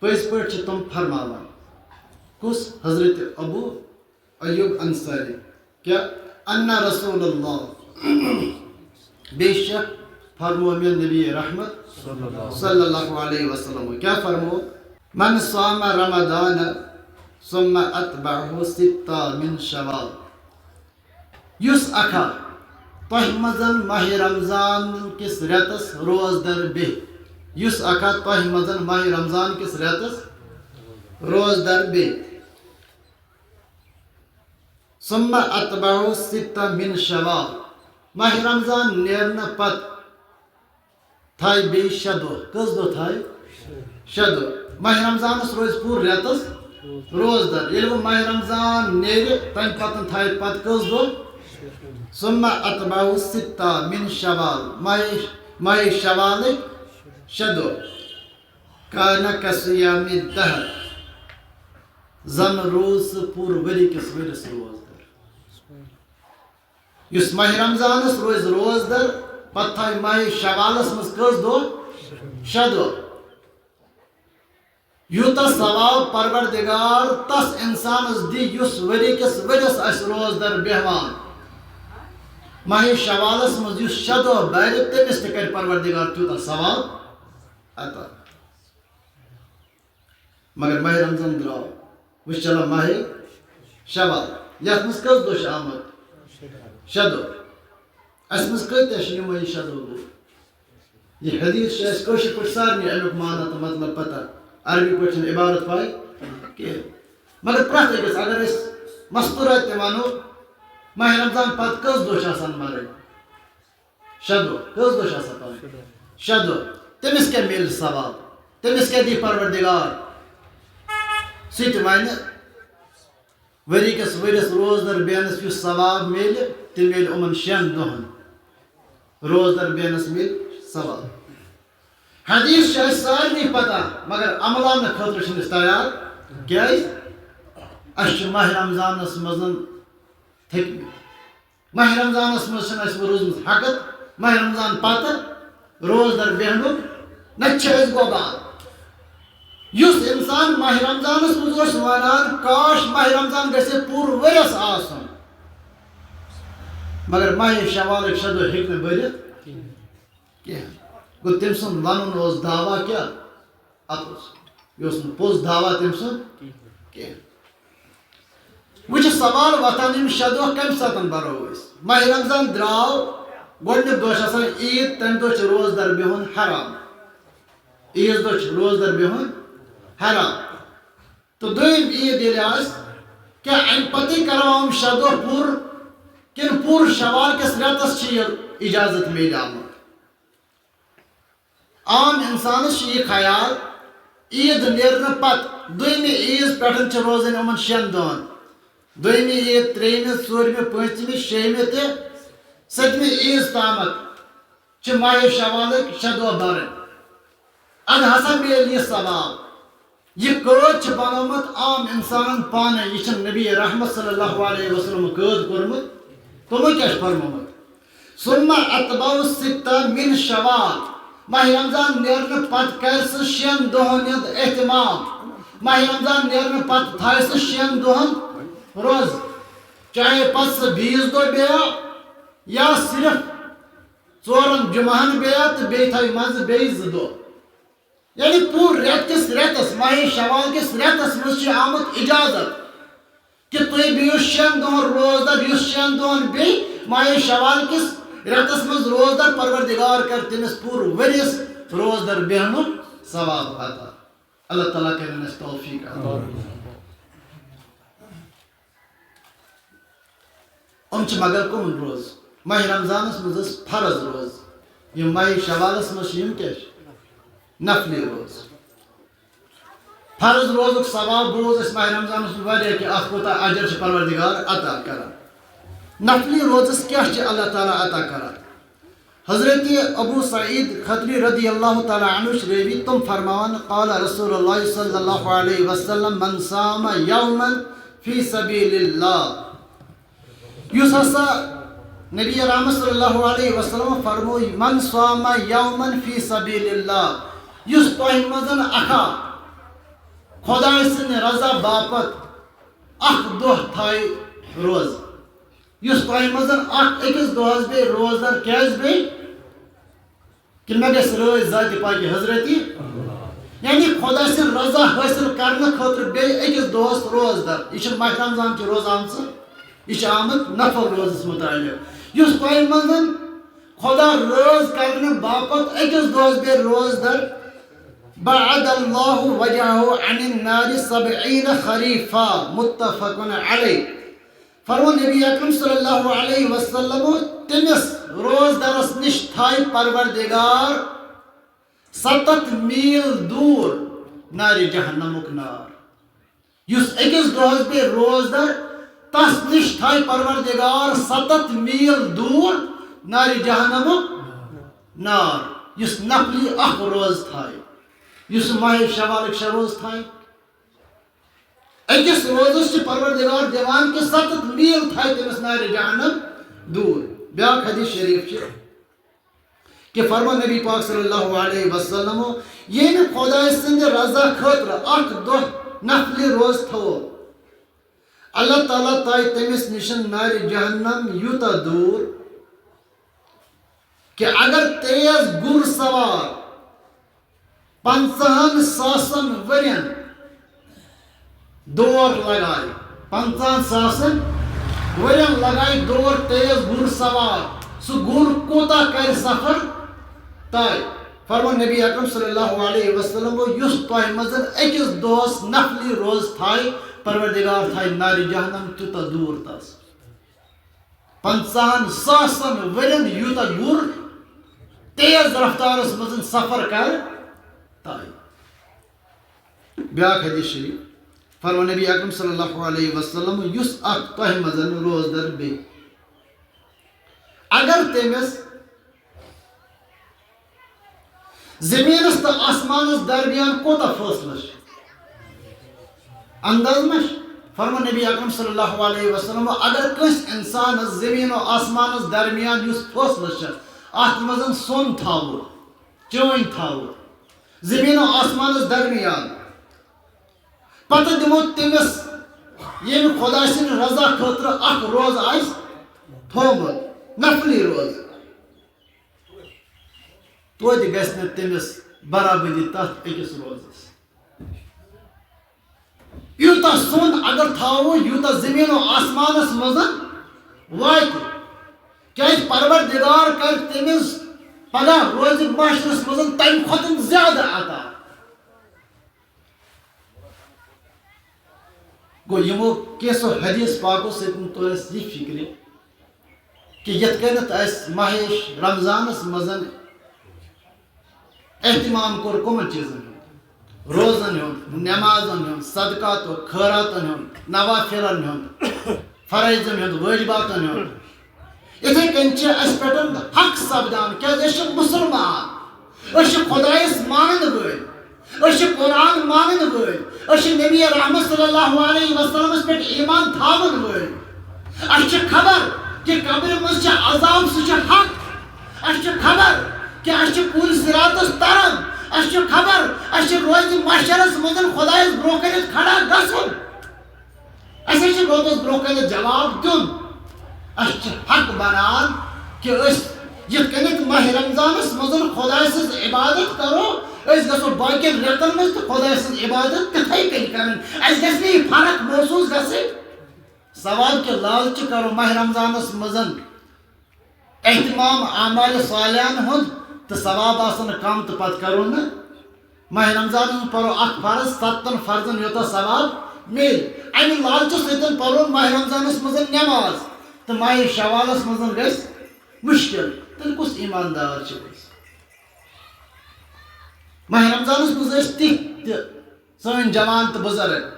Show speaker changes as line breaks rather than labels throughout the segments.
پٔزۍ پٲٹھۍ چھِ تِم فرماوان کُس حضرت ابو ایوب انصاری کیٛاہ انا رسول اللہ بے شک فرمو مےٚ نبی رحمت صلی اللہ علیہ وسلم کیا فرمو من صام رمضان ثم اتبعه ستا من شوال یُس اکھا تۄہہِ منٛز ماہِ رمضان کِس رٮ۪تس روزدر بیٚہہِ یُس اکھا تۄہہِ منٛز ماہِ رمضان کِس رٮ۪تس روزدر بیٚہہِ ثم اتبعه ستا من شوال ماہِ رمضان نیرنہٕ پتہٕ تھایہِ بیٚیہِ 6 دۄہ کٔژ دۄہ تھایہِ 6 دۄہ ماہِ رمضانس روزِ پوٗرٕ رٮ۪تس روزدر ییٚلہِ وۄنۍ ماہِ رمضان نیرِ تمہِ پتہٕ تھایہِ پتہٕ کٔژ دۄہ ثم اتبعه ستا من شوال ماہِ شوالٕکۍ 6 دۄہ کانہ کصیام الدہر زن روز سُہ پوٗرٕ ؤری کِس ؤرِس روزدر یُس ماہِ رمضانس روزِ روزدر پتہٕ تھایہِ ماہِ شوالس منٛز کٔژ دۄہ 6 دۄہ یوٗتاہ ثواب پروردگار تس انسانس دی یُس ؤری کِس ؤرِس آسہِ روزدر بیٚہوان ماہِ شوالس منٛز یُس 6 دۄہ برِ تٔمِس تہِ کرِ پروردگار تیوٗتاہ ثواب عطا مگر ماہِ رمضان درٛاو وۄنۍ چھِ چلان ماہِ شوال یتھ منٛز کٔژ دۄہ چھِ آمٕتۍ 6 دۄہ اسہِ منٛز کۭتیاہ چھِ یِمے 6 دۄہ گوٚو یہِ حدیث چھِ اسہِ کٲشِر پٲٹھۍ سارنٕے امیُک معنی تہٕ مطلب پتہ عربی پٲٹھۍ چھنہٕ عبارت پاے کینٛہہ مگر پرٛٮ۪تھ أکِس اگر أسۍ مستوٗرات تہِ ونو ماہِ رمضان پتہٕ کٔژ دۄہ چھِ آسان مرٕنۍ 6 دۄہ کٔژ دۄہ چھِ آسان پرٕنۍ 6 دۄہ تٔمِس کیٛاہ میلہِ ثواب تٔمِس کیٛاہ دی پروردگار سُہ تہِ ونہِ ؤری کِس ؤرِس روزدر بیٚہنس یُس ثواب میلہِ تہِ میلہِ یِمن 6 دۄہن روزدر بیٚہنس میلہِ ثواب حدیث چھِ اسہِ سارنٕے پتہ مگر عملاونہٕ خٲطرٕ چھِنہٕ أسۍ تیار کیٛازِ اسہِ چھُ ماہِ رمضانس منٛز تھٔکمٕتۍ ماہِ رمضانس منٛز چھنہٕ اسہِ روٗزمٕژ حقت ماہِ رمضان پتہٕ روزدر بیٚہنُک نتہٕ چھِ أسۍ گۄبان یُس انسان ماہِ رمضانس منٛز اوس ونان کاش ماہِ رمضان گژھِ پوٗرٕ ؤرِس آسُن مگر ماہِ شوالٕکۍ 6 دۄہ ہیٚکہِ نہٕ بٔرِتھ کینٛہہ گوٚو تٔمۍ سُنٛد ونُن اوس دعوا کیٛاہ اَپُز یہِ اوس نہٕ پوٚز دعوا تٔمۍ سُنٛد کینٛہہ وۄنۍ چھُ سوال وۄتھان یِم 6 دۄہ کمہِ ساتہٕ برو أسۍ ماہِ رمضان درٛاو گۄڈٕنیُک دۄہ چھُ آسان عیٖد تمہِ دۄہ چھُ روزدر بِہُن حرام عیٖذ دۄہ چھُ روزدر بِہُن حرام تہٕ دوٚیِم عیٖد ییٚلہِ آسہِ کیٛاہ امہِ پتٕے کرو یِم 6 دۄہ پوٗرٕ کِنہٕ پوٗرٕ شوال کِس رٮ۪تس چھِ یہِ اِجازت میلیومُت عام انسانس چھُ یہِ خیال عیٖد نیرنہٕ پتہٕ دوٚیمہِ عیٖذ پٮ۪ٹھ چھِ روزٕنۍ یِمن 6 دۄہن دوٚیمہِ عیٖد 3مہِ 4مہِ 5مہِ 6مہِ تہِ 7مہِ عیٖذ تامتھ چھِ ماہِ شوالٕکۍ 6 دۄہ برٕنۍ اَدٕ ہسا میلہِ یہِ ثواب یہِ قٲد چھِ بنومُت عام انسانن پانے یہِ چھُنہٕ نبی رحمت صلی اللہ علیہ وسلم قٲد کوٚرمُت تِمو کیٛاہ چھُ فرمومُت ثم اتبعه ستا من شوال ماہِ رمضان نیرنہٕ پتہٕ کرِ سُہ 6 دۄہن ہُنٛد احتمام ماہِ رمضان نیرنہٕ پتہٕ تھایہِ سُہ 6 دۄہن روز چاہے پتہٕ سُہ 20 دۄہ بیٚہہ یا صرف 4 جُمعہن بیٚہہ تہٕ بیٚیہِ تھایہِ منٛزٕ بیٚیہِ 2 دۄہ یعنی پوٗرٕ رٮ۪تھ کِس رٮ۪تس ماہِ شوال کِس رٮ۪تس منٛز چھِ آمُت اِجازت کہ تُہۍ بِہِو 6 دۄہن روزدر یُس 6 دۄہن بیٚہہِ ماہِ شوال کِس رٮ۪تس منٛز روزدر پروردگار کر تٔمِس پوٗرٕ ؤرِیس روزدر بیٚہنُک ثواب عطا اللہ تعالیٰ کرن اَسہِ توفیٖق عطا یِم چھِ مگر کٕمن روز ماہِ رمضانس منٛز ٲس فرض روز یِم ماہِ شوالس منٛز چھِ یِم کیٛاہ چھِ نفلی روز فرض روزُک ثواب بوز اَسہِ ماہِ رمضانس منٛز واریاہ کہِ اَتھ کوٗتاہ اجر چھِ پروردگار عطا کران نفلی روزس کیٛاہ چھِ اللہ تعالیٰ عطا کران حضرت ابو سعید خدری رضی اللہ تعالیٰ عنہ چھِ رٲوی تِم فرماوان قال رسول اللہ صلی اللہ علیہ وسلم من صام یوما فی سبیل اللہ یُس ہسا نبی رحمت صلی اللہ علیہ وسلم فرموو من صام یوما فی سبیل اللہ یُس تۄہہِ منٛز اکھا خدای سن رضا باپت اخ دہ تھائی روز یس تہ مزن اخ اکس دہس بے روزدار کیاز بے کہ مے گژھِ رٲضۍ ذاتِ پاکہِ حضرتی یعنی خدا سن رضا حٲصِل کرنہٕ خٲطرٕ بے أکِس دۄہس روزدار یہ چھُنہٕ ماہِ رمضان چہِ روز آمژٕ یہ چھُ آمُت نفل روزس متعلق یُس تۄہہِ منٛز خدا رٲض کرنہٕ باپتھ أکِس دۄہس بے روزدار بعد اللہ وجهه عن النار 70 خریفا متفق علیہ فرمو نبی اکرم صلی اللہ علیہ وسلم تمس روزدارس نش تھائی پروردگار 70 میل دور نار جہنمک نار یس اکس دہس بے روزدار تس نش تھائی پروردگار 70 میل دور نار جہنمک نار یس نفلی اخ روز تھائی یس ماہ شوالک شہ روز تھائی اکس روزس پروردگار دیوان کہ 70 میل تھائی تمس نار جہنم دور بیاکھ حدیث شریف کہ فرما نبی پاک صلی اللہ علیہ وسلم یہ خدا سند رضا خاطر اخ دہ نفلی روز تھو اللہ تعالیٰ تائی تمس نشن نار جہنم یوتا دور کہ اگر تیز گر سوار 50,000 ورین دور لگائی 50,000 ورین لگائی دور تیز گر سوار سو گر کوتا کر سفر تائی فرما نبی اکرم صلی اللہ علیہ وسلم یس تہ مزن اکس دہس نفلی روز تھائی پروردگار تھائی نار جہنم تیوتا دور تس 50,000 ورین یوتا گر تیز رفتارس مزن سفر کر تائی بیاکھ حدیث شریف فرما نبی اکرم صلی اللہ علیہ وسلم یس اخ تہ مزن روزدار بے اگر تمس زمینس تو آسمانس درمیان کوتا فاصلہ انداز مش فرما نبی اکرم صلی اللہ علیہ وسلم اگر کس انسان زمین و آسمانس درمیان یس فاصلہ ات مزن سون تھاو چون تھاو زمین و آسمانس درمیان پتہ دمو تمس یم خدا سن رضا خاطر اخ روز آس تھومت نفلی روز توتہ گژھِ نہٕ تمس برابری تتھ أکِس روزس یوتاہ سون اگر تھاوو یوتاہ زمین و آسمانس مزن واتہِ کیازِ پروردگار کر تمس پگہ روز معاشرس مزن تمہ کھۄتہٕ زیادٕ عطا گو یمو کیسو حدیث پاکو سۭتۍ تو اسہِ یہِ فکرِ کہ یتھ کٔنٮ۪تھ اسہِ ماہ رمضانس مزن اہتمام کور کمن چیزن ہُنٛد روزن ہُنٛد نمازن ہُنٛد صدقاتو خیراتن ہُنٛد نوافلن ہُنٛد فرائضن ہُنٛد واجباتن ہُنٛد اتھے کن اس پہ حق سپدان کیا مسلمان خدائس مان ول قرآن مان ول نبی رحمت صلی اللہ علیہ وسلم پہ ایمان تھاون ول خبر کہ قبر مز عذاب سہ حق خبر کہ پور صراطس تران خبر روز محشرس مز خدائس برو کن کھڑا گھن روزس برو کن جواب دن حق بنان کہ یت کنیت ماہ رمضانس مزن خدا سز عبادت کرو گھو باقی رتن مز تو خدا سز عبادت تتھے کن کرن گھس یہ فرق محسوس گھن ثواب کے لالچ کرو ماہ رمضانس مزن اہتمام اعمال صالحان ہند تو ثواب آسن کم تو پتہ کرو نا ماہ رمضان پرو اخ فرض 7 فرضن یوتا ثواب مل امہ لالچ سۭتۍ پرو ماہ رمضانس مزن نماز تو ماہ شوالس مزن گھس مشکل تیل کس ایماندار ماہ رمضانس مز تہ سن جوان تو بزرگ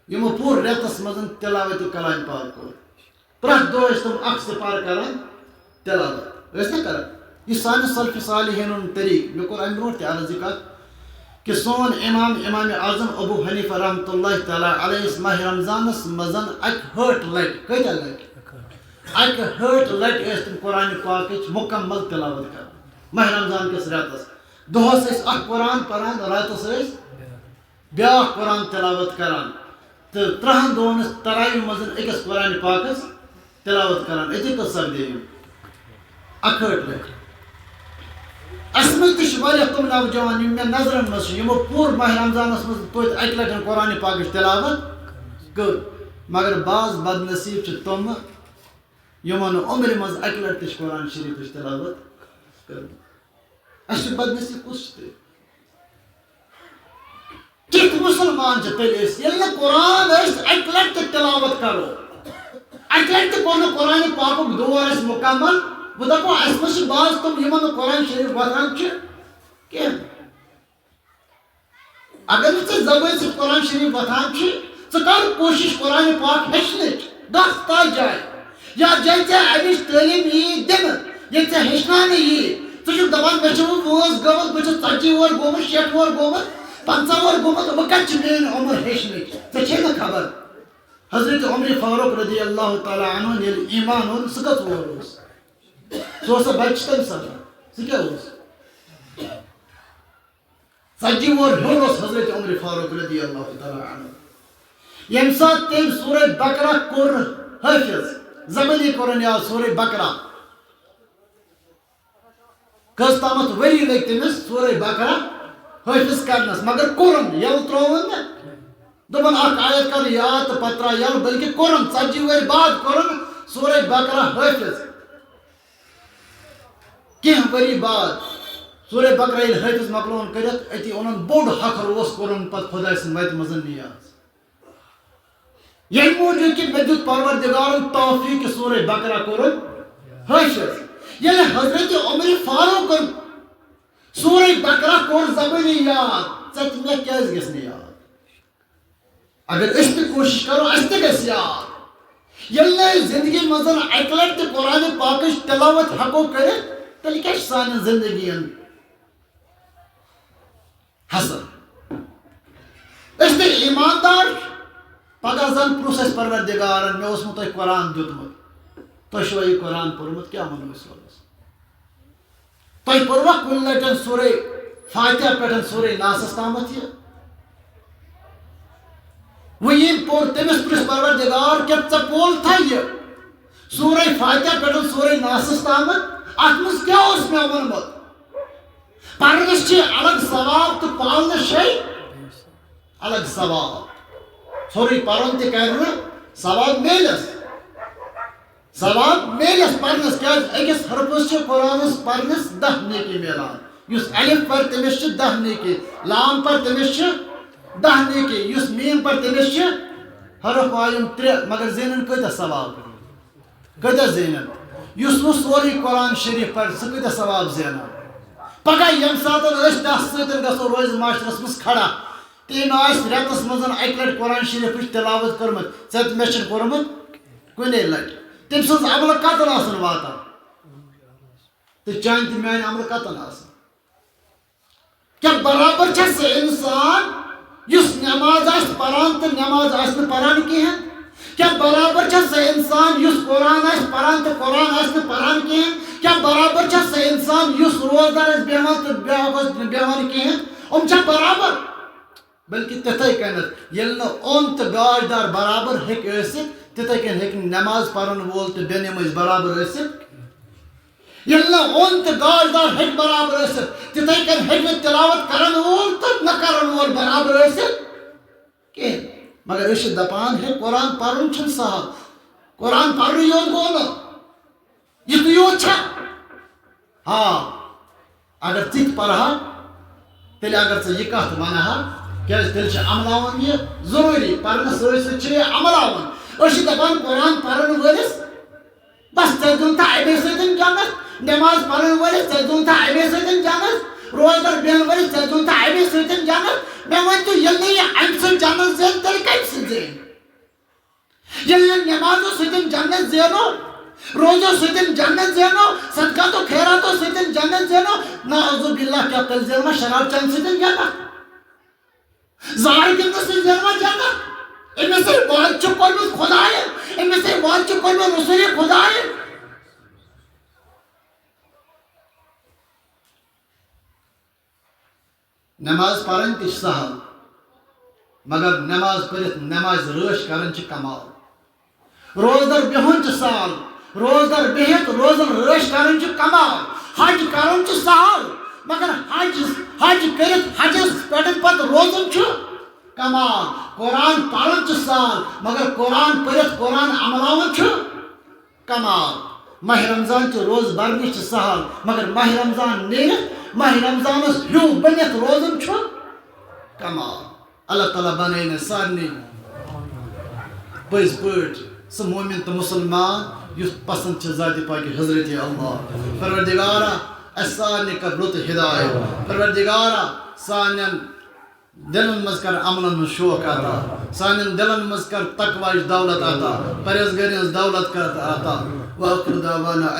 یمو پور ریتس مزن تلاوت کلام پاک کور پرت دہ تم اخ سپار کران تلاوت نا کران یہ سان سلف صالحین طریق مے کور ام برو تہ عرض کہ سون امام اعظم ابو حنیفہ رحمۃ اللہ تعالی علیہ ماہ رمضانس مزن اک ہٹ لٹ کتیا لٹ اک ہٹ لٹ تم قرآن پاک مکمل تلاوت کر ماہ رمضان کس راتس دہس اخ قرآن پران راتس بیاا قرآن تلاوت کران تو 3 دۄہن تراوی مزن أکس قرآن پاکس تلاوت کران اتھے کس سپدے اکھٹ لکھ اس مز تم نوجوان مے نظرن مز یمو پور ماہ رمضانس مز پت اکہ لٹن قرآن پاکچ تلاوت کر مگر بعض بد نصیب تم یمو عمر مز اکہ لٹ تہ قرآن شریف تلاوت کر اس بد نصیب کس کت مسلمان تیل قرآن اکہ لٹ تلاوت کرو اکہ لٹ تہ قرآن پاک دور مکمل وہ دپو اس مجھ بعض تم یمن قرآن شریف واتان کی اگر ژے زبان سے قرآن شریف واتان ژٕ کر کوشش قرآن پاک ہیچنچ گھ تتھ جائے یا جائے ژے امچ تعلیم یی دن یہ ژے ہیچنانے یی ژٕ دپان مے وٲنٛس گٔمٕژ بہٕ چھُس 40 وُہر گوٚمُت 60 وُہر گوٚمُت 50 وُہر گوٚمُت وۄنۍ کتہِ چھِ میٲنۍ عمر ہیچنٕچ ژےٚ چھے نہٕ خبر حضرت عمر فاروق رضی اللہ تعالیٰ عنہ ییٚلہِ ایمان اوٚن سُہ کٔژ وُہر اوس سہ بچہ تم سات سہ 40 وُہر ہیوٚر اوس حضرت عمر فاروق رضی اللہ تعالیٰ عنہ یم سات تم سورہ بقرہ کور حافظ زبانی قرآن یاد سورہ بقرہ کس تامت وری لگ تمس سورہ بقرہ حافظ کرنس مگر کورن یل ترون نا دپن اخ آیت کر یاد تو پترا یل بلکہ کورن 40 وری بعد کورن سورہ بقرہ حافظ کینٛہہ ؤری بعد سورہ بقرہ ییٚلہِ حٲفظ مۄکلوون کٔرِتھ أتی اوٚنُن بوٚڑ ہکھر اوس کوٚرُن پتہٕ خۄداے سٕنٛدِ وتہِ منٛز نیاز ییٚمہِ موٗجوٗب کہِ مےٚ دیُت پروردِگارن توفیٖق کہِ سورہ بقرہ کوٚرُن حٲفظ ییٚلہِ حضرت عمر فاروقن سورہ بقرہ کوٚر زبٲنی یاد ژےٚ تہٕ مےٚ کیٛازِ گژھِ نہٕ یاد اگر أسۍ تہِ کوٗشش کرو اَسہِ تہِ گژھِ یاد ییٚلہِ نہٕ أسۍ زندگی منٛز اکہِ لٹہِ تہِ قرآن پاکٕچ تلاوت ہٮ۪کو کٔرِتھ تیٚلہِ کیٛاہ چھِ سانٮ۪ن زندگین حسن أسۍ تہِ ایماندار پگاہ زن پرٛژھ اَسہِ پروردِگارن مےٚ اوسمو تۄہہِ قرآن دیُتمُت تۄہہِ چھُوا یہِ قرآن پوٚرمُت کیٛاہ وَنو أسۍ رۄبس تۄہہِ پوٚروا کُنہِ لٹہِ سورہ فاتحہ پٮ۪ٹھ سورہ ناسس تامتھ یہِ وۄنۍ ییٚمۍ پوٚر تٔمِس پرٛژھ پروردِگار کیٛاہ ژےٚ پوٚلتھا یہِ سورہ فاتحہ پٮ۪ٹھ سورہ ناسس تامتھ اتھ منٛز کیٛاہ اوس مےٚ ووٚنمُت پرنس چھِ الگ ثواب تہٕ پالنس چھے الگ ثواب ژھورُے پرُن تہِ کرِ نہٕ ثواب میلس پرنس کیٛازِ أکِس حرفس چھِ قرآنس پرنس 10 نیکی میلان یُس الف پر تٔمِس چھِ 10 نیکی لام پر تٔمِس چھِ 10 نیکی یُس میٖم پر تٔمِس چھِ حرف آیِم 3 مگر زینن کۭتیاہ ثواب کۭتیاہ زینن یُس نہٕ سورُے قرآن شریف پرِ سُہ کۭتیاہ ثواب زینان پگاہ ییٚمہِ ساتہٕ أسۍ تتھ سۭتۍ گژھو روزِ معاشرس منٛز کھڑا تٔمۍ آسہِ رٮ۪تس منٛز اکہِ لٹہِ قرآن شریفٕچ تلاوت کٔرمٕژ ژےٚ تہٕ مےٚ چھُنہٕ کوٚرمُت کُنے لٹہِ تٔمۍ سٕنٛز عملہٕ کتن آسن واتان تہٕ چانہِ تہٕ میانہِ عملہٕ کتن آسن کیٛاہ برابر چھا سُہ انسان یُس نٮ۪ماز آسہِ پران تہٕ نٮ۪ماز آسہِ نہٕ پران کِہینۍ کیٛاہ برابر چھا سُہ انسان یُس قرآن آسہِ پران تہٕ قرآن آسہِ نہٕ پران کِہینۍ کیٛاہ برابر چھا سُہ انسان یُس روزدار آسہِ بیٚہوان تہٕ بیٛاکھ آسہِ نہٕ بیٚہوان کِہینۍ یِم چھا برابر بلکہِ تِتھے کٔنٮ۪تھ ییٚلہِ نہٕ اوٚن تہٕ گاش دار برابر ہیٚکہِ ٲسِتھ تِتھے کٔنۍ ہیٚکہِ نہٕ نٮ۪ماز پرن وول تہٕ بے نٮ۪مٲزۍ برابر ٲسِتھ ییٚلہِ نہٕ اوٚن تہٕ گاش دار ہیٚکہِ برابر ٲسِتھ تِتھے کٔنۍ ہیٚکہِ نہٕ تلاوت کرن وول تہٕ نہ کرن وول برابر ٲسِتھ کِہینۍ مگر أسۍ چھِ دپان ہے قرآن پرُن چھُنہٕ سہل قرآن پرنُے یوت گوٚو نہٕ یِتُے یوت چھا اگر ژٕ تہِ پرہا تیٚلہِ اگر ژٕ یہِ کتھ ونہا کیٛازِ تیٚلہِ چھِ عملاوُن یہِ ضروٗری پرنس سۭتۍ سۭتۍ چھِ یہِ عملاوُن أسۍ چھِ دپان قرآن پرن وٲلِس بس ژےٚ دیُن تھا اَمے سۭتۍ جنت نٮ۪ماز پرن وٲلِس ژےٚ دیُن تھا اَمے سۭتۍ جنت روزدار بیٚہن وٲلِس ژےٚ دیُن تھا اَمے سۭتۍ جنت مےٚ ؤنۍ تو ییٚلہِ نہٕ یہِ اَمہِ سۭتۍ جنت زینہِ تیٚلہِ کَمہِ سۭتۍ زینہِ ییٚلہِ نہٕ نٮ۪مازو سۭتۍ جنت زینو روزو سۭتۍ جنت زینو صدقاتو خیراتو سۭتۍ جنت زینو نعوذ باللہ کیٛاہ تیٚلہِ زینوا شراب چٮ۪نہٕ سۭتۍ جنت زار گِنٛدنہٕ سۭتۍ زینوا جنت أمِس سۭتۍ وعدٕ چھُ کوٚرمُت خۄدایَن أمِس سۭتۍ وعدٕ چھُ کوٚرمُت رسوٗلِ خۄدایَن نٮ۪ماز پرٕنۍ تہِ چھِ سہل مگر نماز پڑھت نماز رٲچھ کرن چھ کمال روزدر بہن چھ سہل روزدر بہت روزن رٲچھ کرن چھ کمال حج کرن چھ سہل مگر حج کرت حجس پٮ۪ٹھ پتہٕ روزن چھ کمال قرآن پڑھن چھ سہل مگر قرآن پڑھت قرآن عملاون چھ کمال ماہ رمضان چھ روز برنی چھ سہل مگر ماہ رمضان نیرت ماہ رمضانس ہیو بنت روزن چھ کمال اللہ تعالیٰ بنائے سارنی پز پٲٹھۍ سُہ مومن تو مسلمان یُس پسند چھ ذات پاک حضرت اللہ پروردگارا اس سارنی کر رُت ہدایت پروردگارا سانین دلن مز کر امنن شوق عطا سانین دلن مز کر تقواچ دولت عطا پرہیزگٲری ہٕنٛز دولت کر عطا وآخر دعوانا